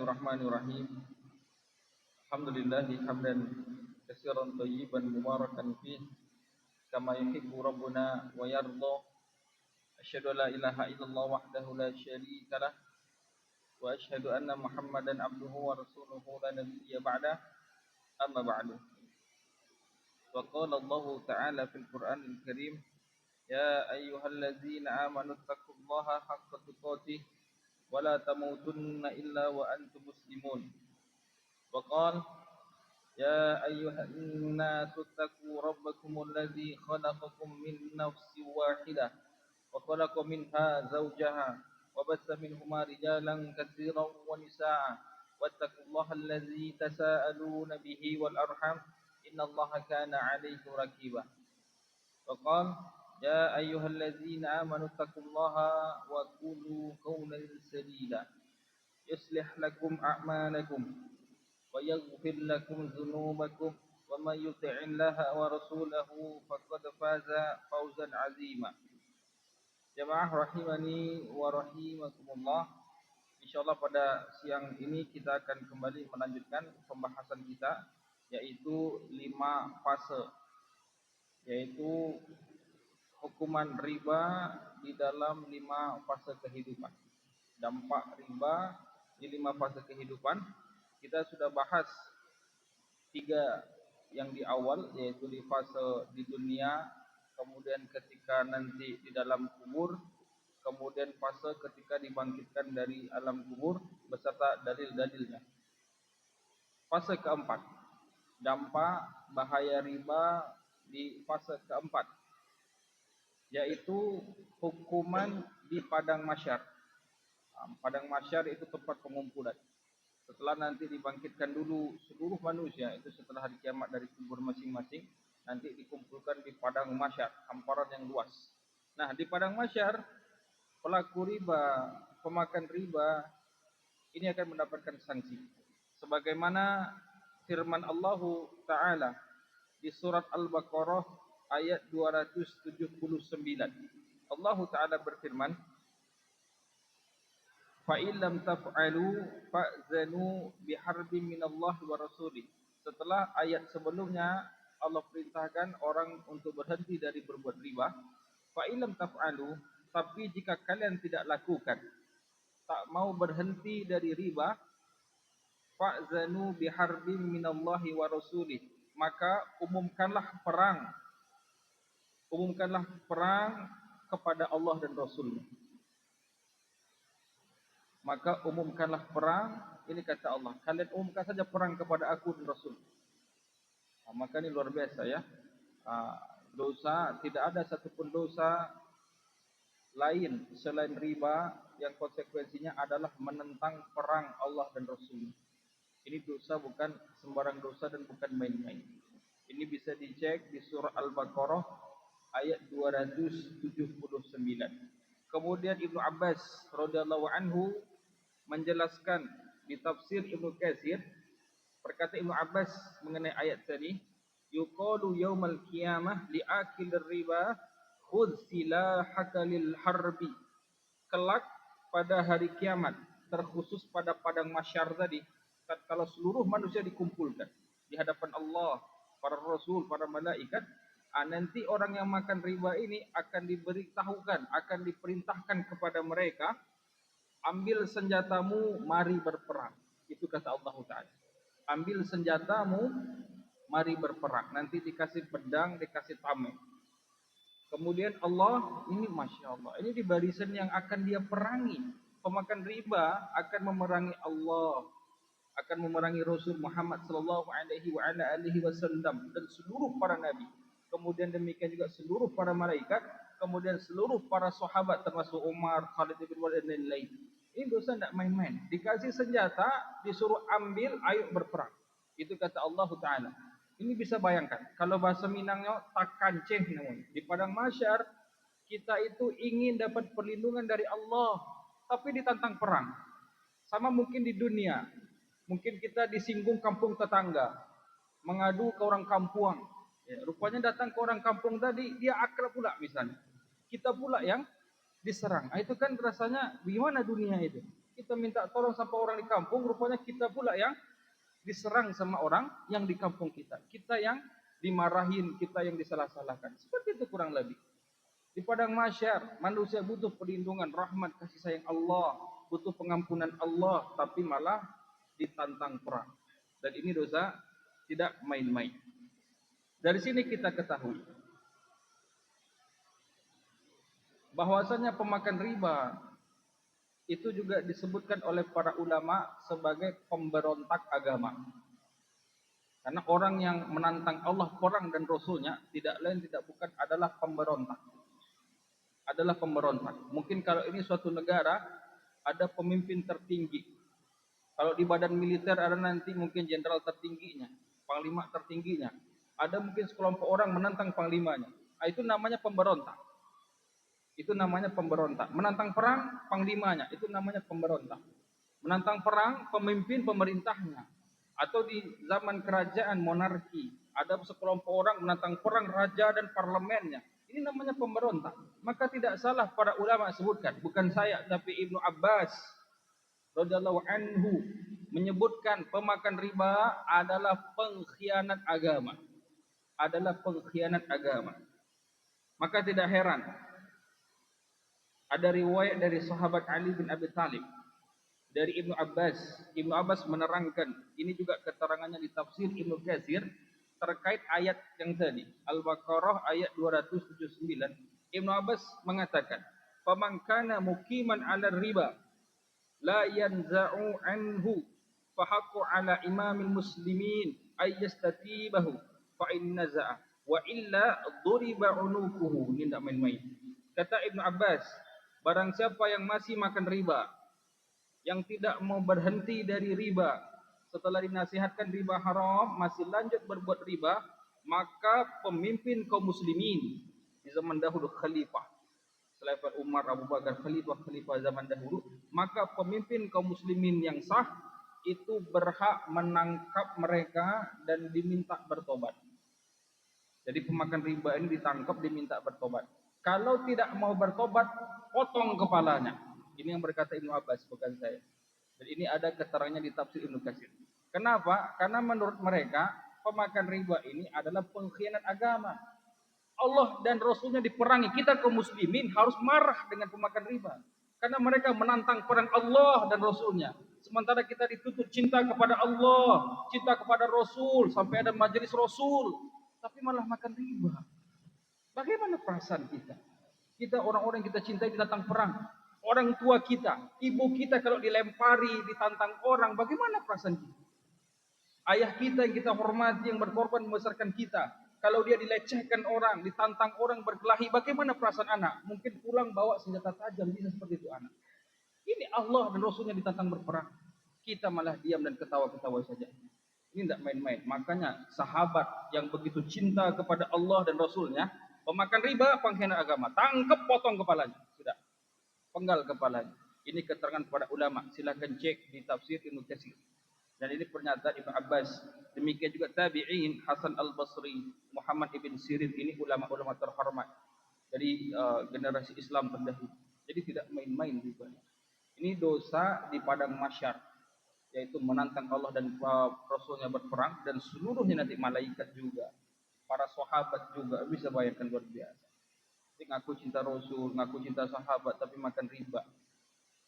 Bismillahirrahmanirrahim. Alhamdulillahi hamdan katsiran thayyiban mubarakan fih kama yuhibbu rabbuna wa yarda. Asyhadu an la ilaha illallah wahdahu la syarika lah wa asyhadu anna Muhammadan abduhu wa rasuluhu la nabiyya ba'da. Amma ba'du. Wa qala Allah ta'ala fil Qur'anil Karim, ya ayyuhalladzina amanu taqullaha haqqa tuqatih wa la tamutunna illa wa antum muslimun. Wa qala ya ayyuhan nasu taqu rabbakumul ladzi khalaqakum min nafsin wahidah wa khalaqa minha zawjaha wa bassa minhuma rijalan katsiran wa nisaa'a wattaqullaha alladzi tasaaluna bihi wal arham innallaha kana 'alaykum raqiba. Wa qala ya ayyuhalladzina amanu taqullaha wa qulu qawlan sadida yuslih lakum a'malakum wa yaghfir lakum dhunubakum wa may yuti'illaha wa rasulahu faqad faza fawzan 'azima. Jamaah rahimani wa rahimakumullah. Insyaallah pada siang ini kita akan kembali melanjutkan pembahasan kita, yaitu 5 fase, yaitu hukuman riba di dalam 5 fase kehidupan. Dampak riba di 5 fase kehidupan. Kita sudah bahas 3 yang di awal, yaitu di fase di dunia, kemudian ketika nanti di dalam kubur, kemudian fase ketika dibangkitkan dari alam kubur beserta dalil-dalilnya. Fase keempat, dampak bahaya riba di fase keempat, yaitu hukuman di padang mahsyar. Padang mahsyar itu tempat pengumpulan. Setelah nanti dibangkitkan dulu seluruh manusia, itu setelah hari kiamat dari kubur masing-masing, nanti dikumpulkan di padang mahsyar, hamparan yang luas. Nah, di padang mahsyar, pelaku riba, pemakan riba, ini akan mendapatkan sanksi. Sebagaimana firman Allah Ta'ala di surat Al-Baqarah ayat 279. Allah Ta'ala berfirman, فَإِنْ لَمْ تَفْعَلُوا فَأْذَنُوا بِحَرْبٍ مِّنَ اللَّهِ وَرَسُولِهِ. Setelah ayat sebelumnya Allah perintahkan orang untuk berhenti dari berbuat riba. فَإِنْ لَمْ تَفْعَلُوا, tapi jika kalian tidak lakukan, tak mau berhenti dari riba, فَأْذَنُوا بِحَرْبٍ مِّنَ اللَّهِ وَرَسُولِهِ, maka umumkanlah perang kepada Allah dan Rasulnya. Maka umumkanlah perang, ini kata Allah, kalian umumkan saja perang kepada aku dan Rasul. Maka ini luar biasa ya. Dosa, tidak ada satupun dosa lain selain riba yang konsekuensinya adalah menentang perang Allah dan Rasul. Ini dosa bukan sembarang dosa dan bukan main-main. Ini bisa dicek di surah Al-Baqarah ayat 279. Kemudian Ibnu Abbas radhiyallahu anhu menjelaskan di tafsir Ibnu Katsir, berkata Ibnu Abbas mengenai ayat tadi, yuqalu yaumal qiyamah li'akilir riba khudh silahaka lil harbi. Kelak pada hari kiamat, terkhusus pada padang mahsyar tadi, kalau seluruh manusia dikumpulkan di hadapan Allah, para rasul, para malaikat, nanti orang yang makan riba ini akan diberitahukan, akan diperintahkan kepada mereka, ambil senjatamu, mari berperang. Itu kata Allah Ta'ala. Ambil senjatamu, mari berperang. Nanti dikasih pedang, dikasih tameng. Kemudian Allah, ini Masya Allah, ini di barisan yang akan dia perangi. Pemakan riba akan memerangi Allah, akan memerangi Rasul Muhammad sallallahu alaihi wasallam dan seluruh para nabi. Kemudian demikian juga seluruh para malaikat, kemudian seluruh para sahabat termasuk Umar, Khalid bin Walid dan lain-lain. Ini dosa tidak main-main. Dikasih senjata, disuruh ambil, ayo berperang. Itu kata Allah Ta'ala. Ini bisa bayangkan, kalau bahasa Minangnya tak kancing namanya. Di padang mahsyar, kita itu ingin dapat perlindungan dari Allah, tapi ditantang perang. Sama mungkin di dunia. Mungkin kita disinggung kampung tetangga, mengadu ke orang kampung. Ya, rupanya datang ke orang kampung tadi, dia akrab pula misalnya. Kita pula yang diserang. Itu kan rasanya gimana dunia itu? Kita minta tolong sama orang di kampung, rupanya kita pula yang diserang sama orang yang di kampung kita. Kita yang dimarahin, kita yang disalah-salahkan. Seperti itu kurang lebih. Di padang mahsyar, manusia butuh perlindungan, rahmat, kasih sayang Allah, butuh pengampunan Allah, tapi malah ditantang perang. Dan ini dosa tidak main-main. Dari sini kita ketahui bahwasanya pemakan riba itu juga disebutkan oleh para ulama sebagai pemberontak agama. Karena orang yang menantang Allah, perang dan Rasulnya tidak lain tidak bukan adalah pemberontak. Adalah pemberontak. Mungkin kalau ini suatu negara ada pemimpin tertinggi. Kalau di badan militer ada nanti mungkin jenderal tertingginya, panglima tertingginya. Ada mungkin sekelompok orang menantang panglimanya. Itu namanya pemberontak. Itu namanya pemberontak. Menantang perang panglimanya, itu namanya pemberontak. Menantang perang pemimpin pemerintahnya. Atau di zaman kerajaan monarki, ada sekelompok orang menantang perang raja dan parlemennya. Ini namanya pemberontak. Maka tidak salah para ulama sebutkan, bukan saya tapi Ibnu Abbas radhiyallahu anhu menyebutkan pemakan riba adalah pengkhianat agama. Adalah pengkhianat agama. Maka tidak heran ada riwayat dari sahabat Ali bin Abi Thalib dari Ibnu Abbas. Ibnu Abbas menerangkan, ini juga keterangannya di tafsir Ibnu Katsir terkait ayat yang tadi, Al-Baqarah ayat 279. Ibnu Abbas mengatakan, "Faman kana muqiman 'ala riba la yanza'u anhu fa haqqu 'ala imamil muslimin ay yastatibahu fa in naza'a wa illa duriba 'unuquhu." Ini tidak main-main. Kata Ibnu Abbas, barang siapa yang masih makan riba, yang tidak mau berhenti dari riba, setelah dinasihatkan riba haram, masih lanjut berbuat riba, maka pemimpin kaum muslimin di zaman dahulu khalifah, selain Umar, Abu Bakar, khalifah zaman dahulu, maka pemimpin kaum muslimin yang sah itu berhak menangkap mereka dan diminta bertobat. Jadi pemakan riba ini ditangkap, diminta bertobat. Kalau tidak mau bertobat, potong kepalanya. Ini yang berkata Ibnu Abbas, bukan saya. Dan ini ada keterangannya di tafsir Ibnu Katsir. Kenapa? Karena menurut mereka pemakan riba ini adalah pengkhianat agama. Allah dan Rasulnya diperangi. Kita kaum muslimin harus marah dengan pemakan riba. Karena mereka menantang perang Allah dan Rasulnya. Sementara kita dituntut cinta kepada Allah, cinta kepada Rasul, sampai ada majelis Rasul. Tapi malah makan riba. Bagaimana perasaan kita? Kita orang-orang yang kita cintai ditantang perang. Orang tua kita, ibu kita kalau dilempari, ditantang orang, bagaimana perasaan kita? Ayah kita yang kita hormati, yang berkorban membesarkan kita, kalau dia dilecehkan orang, ditantang orang berkelahi, bagaimana perasaan anak? Mungkin pulang bawa senjata tajam, bisa seperti itu anak. Ini Allah dan Rasulnya ditantang berperang. Kita malah diam dan ketawa-ketawa saja. Ini tidak main-main. Makanya sahabat yang begitu cinta kepada Allah dan Rasulnya, pemakan riba, pengkhianat agama, tangkap, potong kepalanya. Sudah. Penggal kepalanya. Ini keterangan para ulama. Silakan cek di tafsir Ibnu Katsir. Dan ini pernyataan Ibnu Abbas. Demikian juga tabi'in, Hasan al-Basri, Muhammad ibn Sirin. Ini ulama-ulama terhormat dari generasi Islam terdahulu. Jadi tidak main-main riba. Ini dosa di padang mahsyar, yaitu menantang Allah dan Rasulnya berperang, dan seluruhnya nanti malaikat juga, para sahabat juga, bisa bayangkan luar biasa. Jadi ngaku cinta Rasul, ngaku cinta sahabat, tapi makan riba.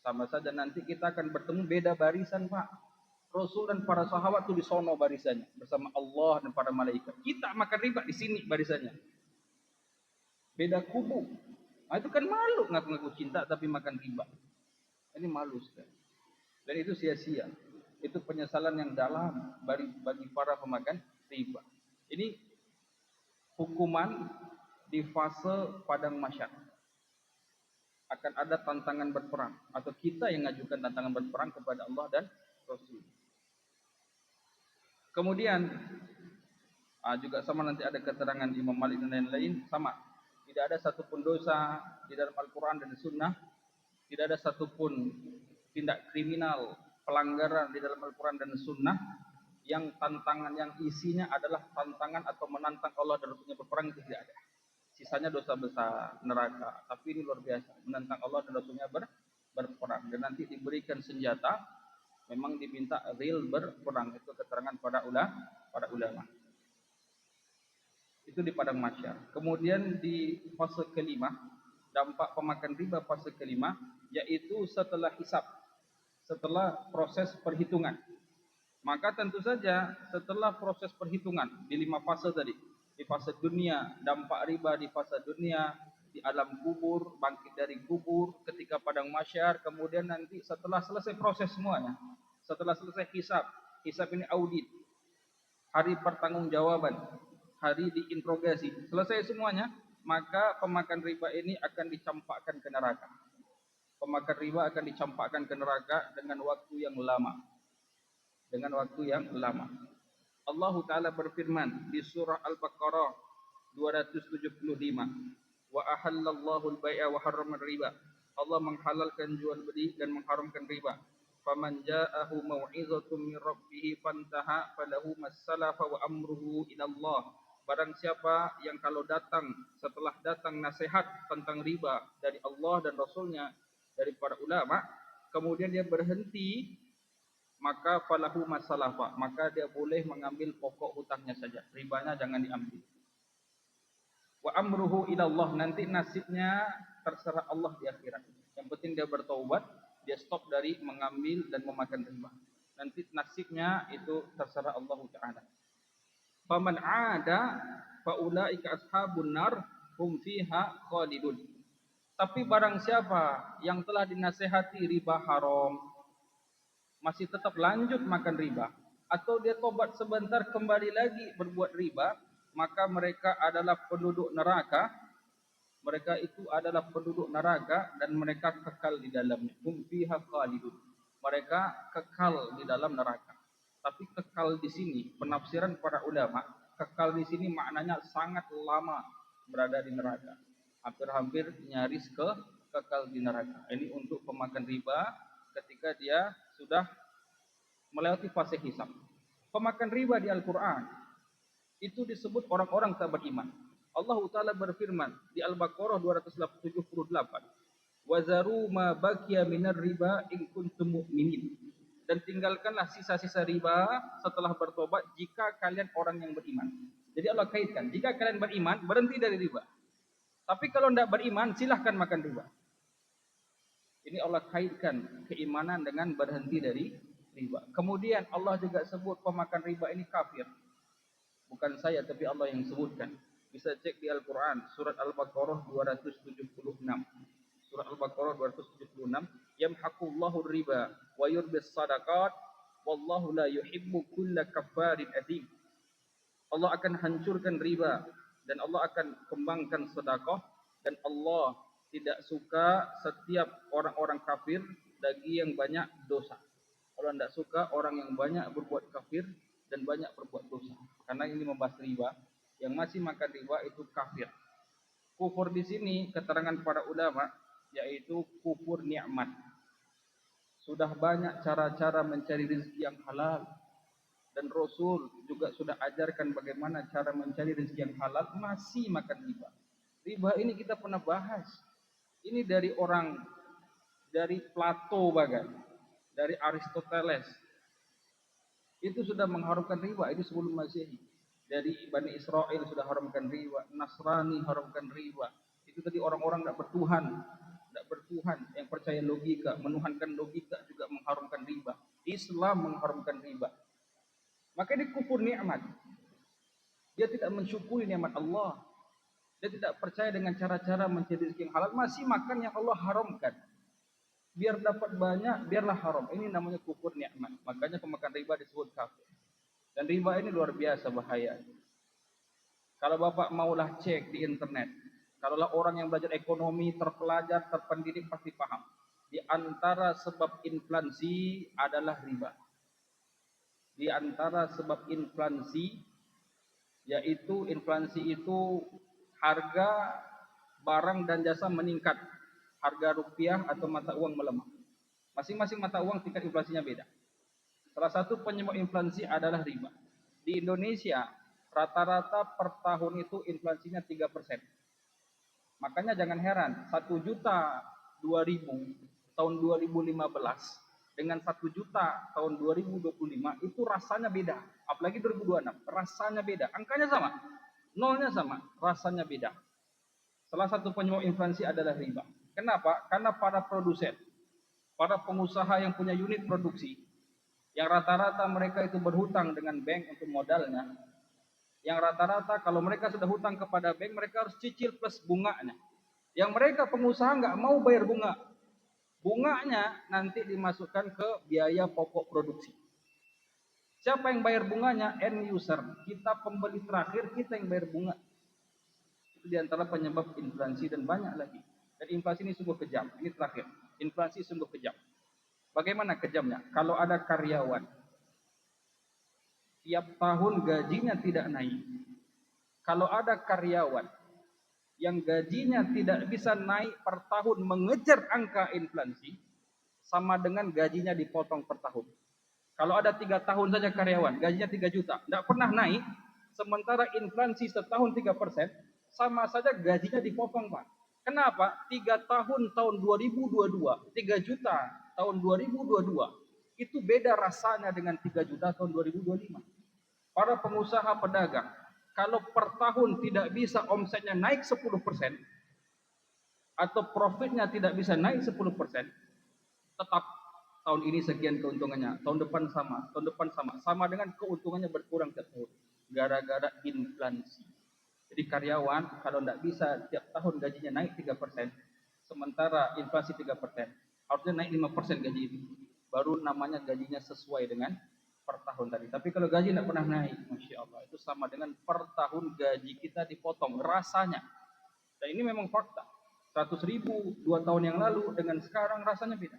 Sama saja nanti kita akan bertemu beda barisan, Pak. Rasul dan para sahabat itu di sono barisannya bersama Allah dan para malaikat. Kita makan riba di sini barisannya. Beda kubu. Nah, itu kan malu ngaku-ngaku cinta tapi makan riba. Ini malu sekali. Dan itu sia-sia. Itu penyesalan yang dalam bagi para pemakan riba. Ini hukuman di fase padang mahsyar. Akan ada tantangan berperang, atau kita yang mengajukan tantangan berperang kepada Allah dan Rasul. Kemudian juga sama nanti ada keterangan Imam Malik dan lain-lain, sama. Tidak ada satupun dosa di dalam Al-Quran dan Sunnah, tidak ada satupun tindak kriminal, pelanggaran di dalam Al-Quran dan Sunnah yang tantangan, yang isinya adalah tantangan atau menantang Allah dan Rasulnya berperang, itu tidak ada. Sisanya dosa besar, neraka. Tapi ini luar biasa, menantang Allah dan Rasulnya berperang dan nanti diberikan senjata, memang diminta real berperang. Itu keterangan para ulama. Itu di padang mahsyar. Kemudian di fase kelima, dampak pemakan riba fase kelima, yaitu setelah hisab, setelah proses perhitungan. Maka tentu saja setelah proses perhitungan di 5 fase tadi, di fase dunia, dampak riba di fase dunia, di alam kubur, bangkit dari kubur, ketika padang mahsyar, kemudian nanti setelah selesai proses semuanya, setelah selesai hisab, hisab ini audit, hari pertanggungjawaban, hari diinterogasi, selesai semuanya, maka pemakan riba ini akan dicampakkan ke neraka. Pemakan riba akan dicampakkan ke neraka dengan waktu yang lama. Allah Ta'ala berfirman di surah Al-Baqarah 275, wa ahallallahu al-bai'a wa harrama riba. Allah menghalalkan jual beli dan mengharamkan riba. Faman ja'ahu mau'izatun min rabbih fantaha falahu mas-salafa wa amruhu ila Allah. Barang siapa yang kalau setelah datang nasihat tentang riba dari Allah dan Rasulnya, dari para ulama, kemudian dia berhenti, maka falahu masalafa, maka dia boleh mengambil pokok hutangnya saja, ribanya jangan diambil. Wa amruhu ila Allah, nanti nasibnya terserah Allah di akhirat. Yang penting dia bertaubat, dia stop dari mengambil dan memakan riba. Nanti nasibnya itu terserah Allah Ta'ala. Faman 'ada fa ulaika ashabun nar hum fiha khalidun. Tapi barang siapa yang telah dinasihati riba haram, masih tetap lanjut makan riba, atau dia tobat sebentar kembali lagi berbuat riba, maka mereka adalah penduduk neraka. Mereka itu adalah penduduk neraka dan mereka kekal di dalamnya. Hum fiha khalidun. Mereka kekal di dalam neraka. Tapi kekal di sini, penafsiran para ulama, kekal di sini maknanya sangat lama berada di neraka. Hampir-hampir nyaris kekal di neraka. Ini untuk pemakan riba ketika dia sudah melewati fase hisab. Pemakan riba di Al-Quran itu disebut orang-orang tak beriman. Allah Ta'ala berfirman di Al-Baqarah 278, wazaru ma baqiya minar riba in kuntum mu'minin. Dan tinggalkanlah sisa-sisa riba setelah bertobat jika kalian orang yang beriman. Jadi Allah kaitkan, jika kalian beriman, berhenti dari riba. Tapi kalau tidak beriman, silahkan makan riba. Ini Allah kaitkan keimanan dengan berhenti dari riba. Kemudian Allah juga sebut pemakan riba ini kafir. Bukan saya, tapi Allah yang sebutkan. Bisa cek di Al-Quran, surat Al-Baqarah 276. Surat Al-Baqarah 276. Yamhaqullahu riba wa yurbis sadaqat wallahu la yuhibbu kulla kafarin adim. Allah akan hancurkan riba dan Allah akan kembangkan sedekah, dan Allah tidak suka setiap orang-orang kafir bagi yang banyak dosa. Allah tidak suka orang yang banyak berbuat kafir dan banyak berbuat dosa. Karena ini membahas riba, yang masih makan riba itu kafir. Kufur di sini keterangan para ulama yaitu kufur nikmat. Sudah banyak cara-cara mencari rezeki yang halal. Dan Rasul juga sudah ajarkan bagaimana cara mencari rezeki yang halal, masih makan riba. Riba ini kita pernah bahas. Ini dari Plato bahkan, dari Aristoteles. Itu sudah mengharamkan riba, itu sebelum Masehi. Dari Bani Israel sudah haramkan riba, Nasrani haramkan riba. Itu tadi orang-orang tidak bertuhan, yang percaya logika, menuhankan logika juga mengharamkan riba. Islam mengharamkan riba. Maka ini kufur nikmat. Dia tidak mensyukuri nikmat Allah. Dia tidak percaya dengan cara-cara mencari rezeki yang halal, masih makan yang Allah haramkan. Biar dapat banyak, biarlah haram. Ini namanya kufur nikmat. Makanya pemakan riba disebut kafir. Dan riba ini luar biasa bahaya. Kalau Bapak maulah cek di internet, kalaulah orang yang belajar ekonomi, terpelajar, terpendidik pasti paham. Di antara sebab inflasi adalah riba. Di antara sebab inflasi, yaitu inflasi itu harga barang dan jasa meningkat, harga rupiah atau mata uang melemah. Masing-masing mata uang tingkat inflasinya beda. Salah satu penyebab inflasi adalah riba. Di Indonesia rata-rata per tahun itu inflasinya 3%. Makanya jangan heran, 1.002.000 tahun 2015 dengan 1 juta tahun 2025 itu rasanya beda. Apalagi 2026, rasanya beda. Angkanya sama, nolnya sama, rasanya beda. Salah satu penyebab inflasi adalah riba. Kenapa? Karena para produsen, para pengusaha yang punya unit produksi, yang rata-rata mereka itu berhutang dengan bank untuk modalnya, yang rata-rata kalau mereka sudah hutang kepada bank, mereka harus cicil plus bunganya. Yang mereka pengusaha nggak mau bayar bunga. Bunganya nanti dimasukkan ke biaya pokok produksi. Siapa yang bayar bunganya? End user. Kita pembeli terakhir, kita yang bayar bunga. Itu diantara penyebab inflasi dan banyak lagi. Dan inflasi ini sungguh kejam. Ini terakhir. Inflasi sungguh kejam. Bagaimana kejamnya? Kalau ada karyawan, tiap tahun gajinya tidak naik. Kalau ada karyawan yang gajinya tidak bisa naik per tahun mengejar angka inflasi, sama dengan gajinya dipotong per tahun. Kalau ada 3 tahun saja karyawan, gajinya 3 juta, tidak pernah naik, sementara inflasi setahun 3%, sama saja gajinya dipotong, Pak. Kenapa? 3 tahun tahun 2022, 3 juta tahun 2022, itu beda rasanya dengan 3 juta tahun 2025. Para pengusaha pedagang, kalau per tahun tidak bisa omsetnya naik 10%, atau profitnya tidak bisa naik 10%, tetap tahun ini sekian keuntungannya, tahun depan sama, sama dengan keuntungannya berkurang setiap tahun, gara-gara inflasi. Jadi karyawan kalau tidak bisa tiap tahun gajinya naik 3%, sementara inflasi 3%, harusnya naik 5% gaji itu, baru namanya gajinya sesuai dengan per tahun tadi. Tapi kalau gaji tidak pernah naik, Masya Allah, itu sama dengan per tahun gaji kita dipotong rasanya. Dan ini memang fakta. 100.000 2 tahun yang lalu dengan sekarang rasanya beda.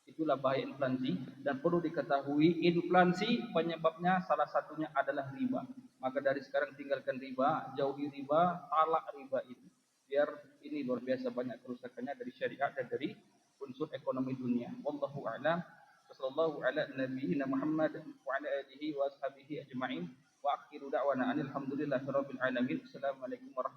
Itulah bahaya inflasi, dan perlu diketahui inflasi penyebabnya salah satunya adalah riba. Maka dari sekarang tinggalkan riba, jauhi riba, talak riba ini. Biar ini luar biasa banyak kerusakannya dari syariat dan dari unsur ekonomi dunia. Wallahu a'lam. Wassallallahu ala nabiyyina Muhammad wa ala alihi wa ashabihi ajma'in. Wa akhiru da'wana alhamdulillahi rabbil alamin. Assalamualaikum warahmatullahi wabarakatuh.